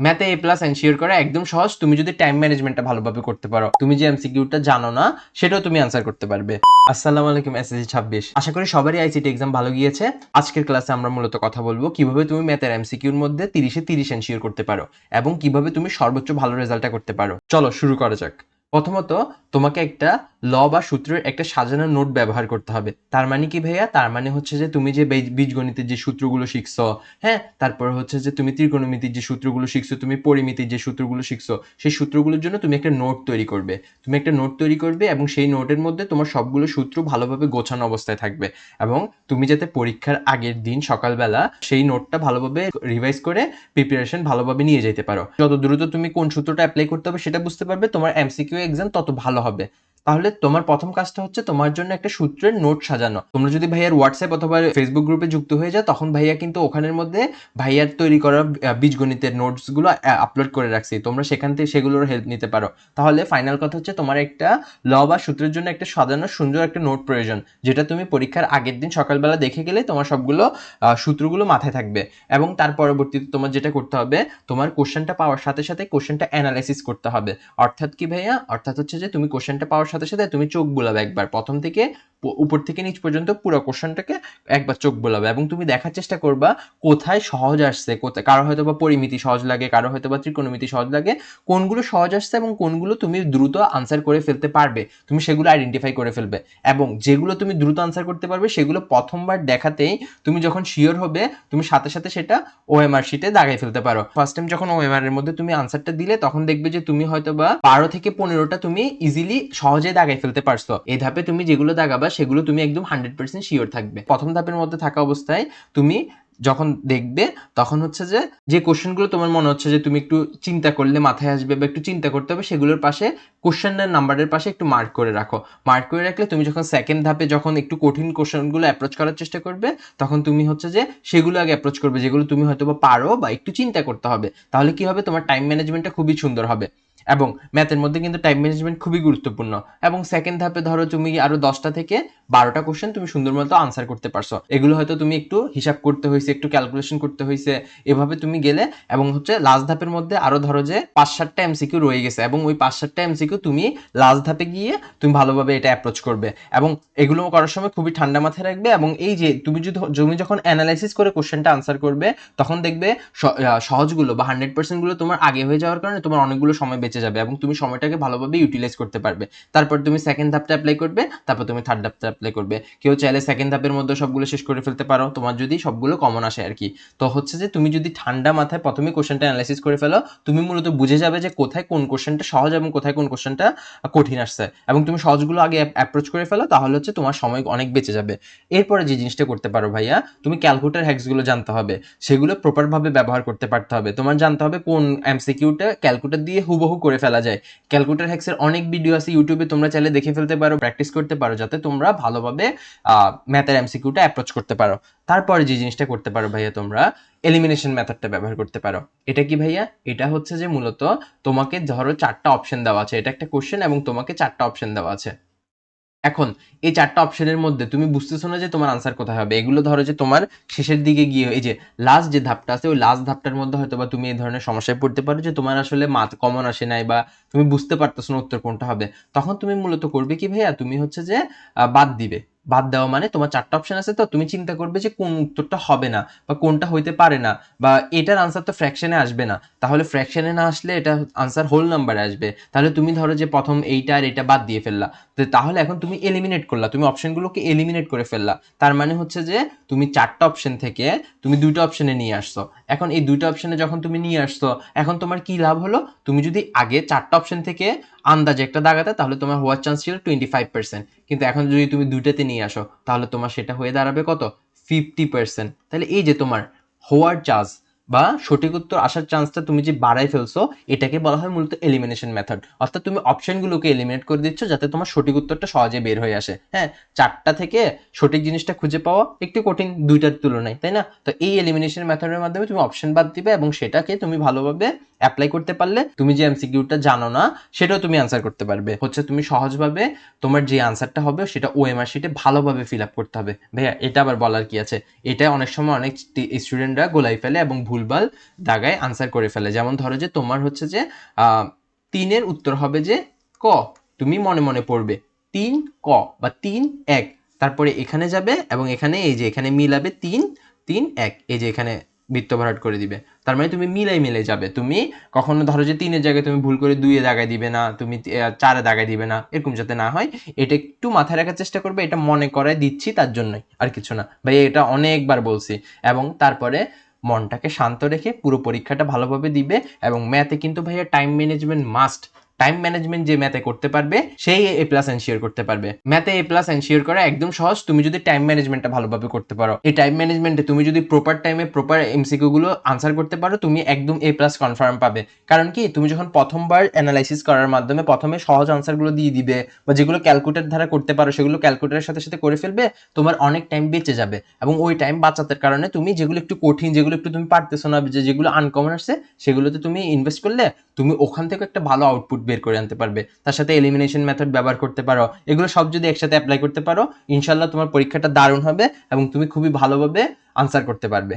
ম্যাথে এ plus ensure করা একদম সহজ, তুমি যদি টাইম ম্যানেজমেন্টটা ভালোভাবে করতে পারো। তুমি যে এমসিকিউটা জানো না সেটাও তুমি আনসার করতে পারবে। আসসালামু আলাইকুম এসএসসি 26, আশা করি সবারই আইসিটি এক্সাম ভালো গিয়েছে। আজকের ক্লাসে আমরা মূলত কথা বলবো কিভাবে তুমি ম্যাথের এমসিকিউর মধ্যে 30-এ 30 এনশিওর করতে পারো এবং কিভাবে তুমি সর্বোচ্চ ভালো রেজাল্টটা করতে পারো। চলো শুরু করা যাক। প্রথমত তোমাকে একটা ল বা সূত্রের একটা সাজানো নোট ব্যবহার করতে হবে। তার মানে কি ভাইয়া? তার মানে হচ্ছে যে তুমি যে বীজগণিতের যে সূত্রগুলো শিখছো, হ্যাঁ, তারপর হচ্ছে যে তুমি ত্রিকোণমিতির যে সূত্রগুলো শিখছো, তুমি পরিমিতির যে সূত্রগুলো শিখছো, সেই সূত্রগুলোর জন্য তুমি একটা নোট তৈরি করবে। তুমি একটা নোট তৈরি করবে এবং সেই নোটের মধ্যে তোমার সবগুলো সূত্র ভালোভাবে গোছানো অবস্থায় থাকবে এবং তুমি যাতে পরীক্ষার আগের দিন সকালবেলা সেই নোটটা ভালোভাবে রিভাইজ করে প্রিপারেশন ভালোভাবে নিয়ে যেতে পারো। যত দ্রুত তুমি কোন সূত্রটা অ্যাপ্লাই করতে হবে সেটা বুঝতে পারবে, তোমার এমসিকিউ এক্সাম তত ভালো হবে। তাহলে তোমার প্রথম কাজটা হচ্ছে তোমার জন্য একটা সূত্রের নোট সাজানো। তোমরা যদি ভাইয়ার হোয়াটসঅ্যাপ অথবা ফেসবুক গ্রুপে যুক্ত হয়ে যাও, তখন ভাইয়া কিন্তু ওখানের মধ্যে ভাইয়ার তৈরি করা বীজগণিতের নোটসগুলো আপলোড করে রাখছি, তোমরা সেখান থেকে সেগুলোর হেল্প নিতে পারো। তাহলে ফাইনাল কথা হচ্ছে তোমার একটা ল বা সূত্রের জন্য একটা সাজানো সুন্দর একটা নোট প্রয়োজন, যেটা তুমি পরীক্ষার আগের দিন সকালবেলা দেখে গেলে তোমার সবগুলো সূত্রগুলো মাথায় থাকবে। এবং তার পরবর্তীতে তোমার যেটা করতে হবে, তোমার কোশ্চেনটা পাওয়ার সাথে সাথে কোশ্চেনটা অ্যানালাইসিস করতে হবে। অর্থাৎ কি ভাইয়া? অর্থাৎ হচ্ছে যে তুমি কোশ্চেনটা পাওয়ার সাথে সাথে তুমি চোখ বুলাবে একবার, প্রথম থেকে উপর থেকে নিচ পর্যন্ত পুরো কোশ্চেনটাকে একবার চোখ বুলাবে এবং তুমি দেখার চেষ্টা করবা কোথায় সহজ আসছে, কোথায় কারো হয়তো বা পরিমিতি সহজ লাগে, কারো হয়তো বা ত্রিকোণমিতি সহজ লাগে, কোনগুলো সহজ আসছে এবং কোনগুলো তুমি দ্রুত আনসার করে ফেলতে পারবে, তুমি সেগুলো আইডেন্টিফাই করে ফেলবে। এবং যেগুলো তুমি দ্রুত আনসার করতে পারবে সেগুলো প্রথমবার দেখাতেই তুমি যখন শিওর হবে, তুমি সাথে সাথে সেটা ওএমআর শিটে দাগাই ফেলতে পারো। ফার্স্ট টাইম যখন ওএমআর এর মধ্যে তুমি আনসারটা দিলে, তখন দেখবে যে তুমি হয়তো বা 12 থেকে 15টা তুমি ইজিলি সহজে দাগাই ফেলতে পারছো। এই ধাপে তুমি যেগুলো দাগাবা সেগুলো তুমি একদম 100% শিওর থাকবে। প্রথম ধাপের মধ্যে থাকা অবস্থায় তুমি যখন দেখবে, তখন হচ্ছে যে যে কোশ্চেনগুলো তোমার মনে হচ্ছে যে তুমি একটু চিন্তা করলে মাথায় আসবে বা একটু চিন্তা করতে হবে, সেগুলোর পাশে কোশ্চেনের নাম্বারের পাশে একটু মার্ক করে রাখো। মার্ক করে রাখলে তুমি যখন সেকেন্ড ধাপে যখন একটু কঠিন কোশ্চেনগুলো অ্যাপ্রোচ করার চেষ্টা করবে, তখন তুমি হচ্ছে যে সেগুলো আগে অ্যাপ্রোচ করবে যেগুলো তুমি হয়তো বা পারো বা একটু চিন্তা করতে হবে। তাহলে কি হবে? তোমার টাইম ম্যানেজমেন্টটা খুবই সুন্দর হবে। এবং ম্যাথের মধ্যে কিন্তু টাইম ম্যানেজমেন্ট খুবই গুরুত্বপূর্ণ। এবং সেকেন্ড ধাপে ধরো তুমি আরো 10টা থেকে 12টা কোশ্চেন তুমি সুন্দর মতো আনসার করতে পারছো, এগুলো হয়তো তুমি একটু হিসাব করতে হয়েছে, একটু ক্যালকুলেশন করতে হয়েছে, এভাবে তুমি গেলে। এবং হচ্ছে লাস্ট ধাপের মধ্যে আরো ধরো যে 5-7টা এমসিকিউ রয়ে গেছে এবং ওই 5-7টা এমসিকিউ তুমি লাস্ট ধাপে গিয়ে তুমি ভালোভাবে এটা অ্যাপ্রোচ করবে এবং এগুলো করার সময় খুবই ঠান্ডা মাথায় রাখবে। এবং এই যে তুমি যখন অ্যানালাইসিস করে কোশ্চেনটা আনসার করবে, তখন দেখবে সহজগুলো বা 100% গুলো তোমার আগে হয়ে যাওয়ার কারণে তোমার অনেকগুলো সময় বেঁচে যাবে এবং তুমি সময়টাকে ভালোভাবে ইউটিলাইজ করতে পারবে। তারপর তুমি সেকেন্ড ধাপটা অ্যাপ্লাই করবে, তারপর তুমি থার্ড ধাপটা অ্যাপ্লাই করবে। কেউ চাইলে সেকেন্ড ধাপের মধ্যে সবগুলো শেষ করে ফেলতে পারো, তোমার যদি সবগুলো কমন আসে আর কি। তো হচ্ছে যে তুমি যদি ঠান্ডা মাথায় প্রথমে কোশ্চেনটা অ্যানালাইসিস করে ফেলো, তুমি মূলত বুঝে যাবে যে কোথায় কোন কোশ্চেনটা সহজ এবং কোথায় কোন কোশ্চেনটা কঠিন আসছে, এবং তুমি সহজগুলো আগে অ্যাপ্রোচ করে ফেলো, তাহলে হচ্ছে তোমার সময় অনেক বেঁচে যাবে। এরপরে যে জিনিসটা করতে পারো ভাইয়া, তুমি ক্যালকুলেটর হ্যাক্সগুলো জানতে হবে, সেগুলো প্রপারভাবে ব্যবহার করতে পারতে হবে। তোমার জানতে হবে কোন এমসিকিউটা ক্যালকুলেটর দিয়ে হুবহু করে ফেলা যায়। ক্যালকুলেটর হ্যাক্সের অনেক ভিডিও আছে ইউটিউবে, তোমরা চাইলে দেখে ফেলতে পারো, প্র্যাকটিস করতে পারো, যাতে তোমরা ভালোভাবে ম্যাথের এমসিকিউটা অ্যাপ্রোচ করতে পারো। তারপরে যে জিনিসটা করতে পারো ভাইয়া, তোমরা এলিমিনেশন মেথডটা ব্যবহার করতে পারো। এটা কি ভাইয়া? এটা হচ্ছে যে মূলত তোমাকে ধরো 4টা অপশন দেওয়া আছে, এটা একটা কোশ্চেন এবং তোমাকে 4টা অপশন দেওয়া আছে। এখন এই 4টা অপশনের মধ্যে তুমি বুঝতেছো না যে তোমার আনসার কোথায় হবে। এগুলো ধরো যে তোমার শেষের দিকে গিয়ে এই যে লাস্ট যে ধাপটা আছে, ওই লাস্ট ধাপটার মধ্যে হয়তো বা তুমি এই ধরনের সমস্যায় পড়তে পারো যে তোমার আসলে মাথ কমন আসে নাই বা তুমি বুঝতে পারতেছো না উত্তর কোনটা হবে। তখন তুমি মূলত করবে কি ভাইয়া, তুমি হচ্ছে যে বাদ দিবে। বাদ দেওয়া মানে তোমার 4টা অপশন আছে, তো তুমি চিন্তা করবে যে কোন উত্তরটা হবে না বা কোনটা হইতে পারে না, বা এটার আনসার তো ফ্র্যাকশনে আসবে না, তাহলে ফ্র্যাকশনে না আসলে এটা আনসার হোল নাম্বারে আসবে। তাহলে তুমি ধরো যে প্রথম এইটা আর এটা বাদ দিয়ে ফেললা, তাহলে এখন তুমি এলিমিনেট করলা, তুমি অপশনগুলোকে এলিমিনেট করে ফেললা। তার মানে হচ্ছে যে তুমি 4টা অপশন থেকে তুমি 2টা অপশনে নিয়ে আসছো। এখন এই 2টা অপশনে যখন তুমি নিয়ে আসছো, এখন তোমার কি লাভ হলো? তুমি যদি আগে 4টা অপশন থেকে আন্দাজে একটা দাগাতে, তাহলে তোমার হওয়ার চান্স ছিল 25%, কিন্তু এখন যদি তুমি 2টাতে নিয়ে আসো, তাহলে তোমার সেটা হয়ে দাঁড়াবে কত? 50%। তাহলে এই যে তোমার হওয়ার চান্স বা সঠিক উত্তর আসার চান্সটা তুমি যে বাড়াই ফেলছো, এটাকে বলা হয় মূলত এলিমিনেশন মেথড। অর্থাৎ তুমি অপশনগুলোকে এলিমিনেট করে দিচ্ছ যাতে তোমার সঠিক উত্তরটা সহজে বের হয়ে আসে। হ্যাঁ, 4টা থেকে সঠিক জিনিসটা খুঁজে পাওয়া একটু কঠিন 2টার তুলনায়, তাই না? তো এই এলিমিনেশন মেথডের মাধ্যমে তুমি অপশন বাদ দিবে এবং সেটাকে তুমি ভালোভাবে অ্যাপ্লাই করতে পারলে তুমি যে এমসিকিউটা জানো না সেটাও তুমি আনসার করতে পারবে। হচ্ছে তুমি সহজভাবে তোমার যে আনসারটা হবে সেটা ওএমআর শিটে ভালোভাবে ফিল আপ করতে হবে। ভাইয়া এটা আবার বলার কি আছে, এটা অনেক সময় অনেক স্টুডেন্টরা গোলাই ফেলে এবং ভুলভাল দাগায় আনসার করে ফেলে। যেমন ধরো যে তোমার হচ্ছে যে 3-এর উত্তর হবে যে ক, তুমি মনে মনে পড়বে 3 ক বা 3-1, তারপরে এখানে যাবে এবং এখানে এই যে এখানে মিলাবে 3-3-1, এই যে এখানে বৃত্ত ভরাট করে দিবে। তার মানে তুমি মিলাই যাবে। তুমি কখনো ধরো যে 3-এর জায়গায় তুমি ভুল করে 2-এ দাগায় দিবে না, তুমি 4-এ দাগায় দিবে না, এরকম যাতে না হয় এটা একটু মাথায় রাখার চেষ্টা করবে। এটা মনে করায় দিচ্ছি তার জন্যই, আর কিছু না ভাই, এটা অনেকবার বলছি। এবং তারপরে মনটাকে শান্ত রেখে পুরো পরীক্ষাটা ভালোভাবে দিবে। এবং ম্যাথে কিন্তু ভাইয়া time management must. Time management যে ম্যাথে করতে পারবে সেই এ প্লাস এনশিওর করতে পারবে। ম্যাথে এ প্লাস এনশিওর করা একদম সহজ, তুমি যদি টাইম ম্যানেজমেন্টটা ভালোভাবে করতে পারো। এই টাইম ম্যানেজমেন্টে তুমি যদি প্রপার টাইমে প্রপার এমসিকিউ গুলো আনসার করতে পারো, তুমি একদম এ প্লাস কনফার্ম পাবে। কারণ কি, তুমি যখন প্রথমবার অ্যানালাইসিস করার মাধ্যমে প্রথমে সহজ আনসারগুলো দিয়ে দিবে, বা যেগুলো ক্যালকুলেটর দ্বারা করতে পারো সেগুলো ক্যালকুলেটরের সাথে সাথে করে ফেলবে, তোমার অনেক টাইম বেঁচে যাবে। এবং ওই টাইম বাঁচাতে কারণে তুমি যেগুলো একটু কঠিন, যেগুলো একটু তুমি পারতেছো না, যেগুলো আনকমন আসছে, সেগুলোতে তুমি ইনভেস্ট করলে তুমি ওখান থেকে একটা ভালো আউটপুট বের করে আনতে পারবে। তার সাথে এলিমিনেশন মেথড ব্যবহার করতে পারো। এগুলো সব যদি একসাথে অ্যাপ্লাই করতে পারো, ইনশাল্লাহ তোমার পরীক্ষাটা দারুণ হবে এবং তুমি খুবই ভালোভাবে আনসার করতে পারবে।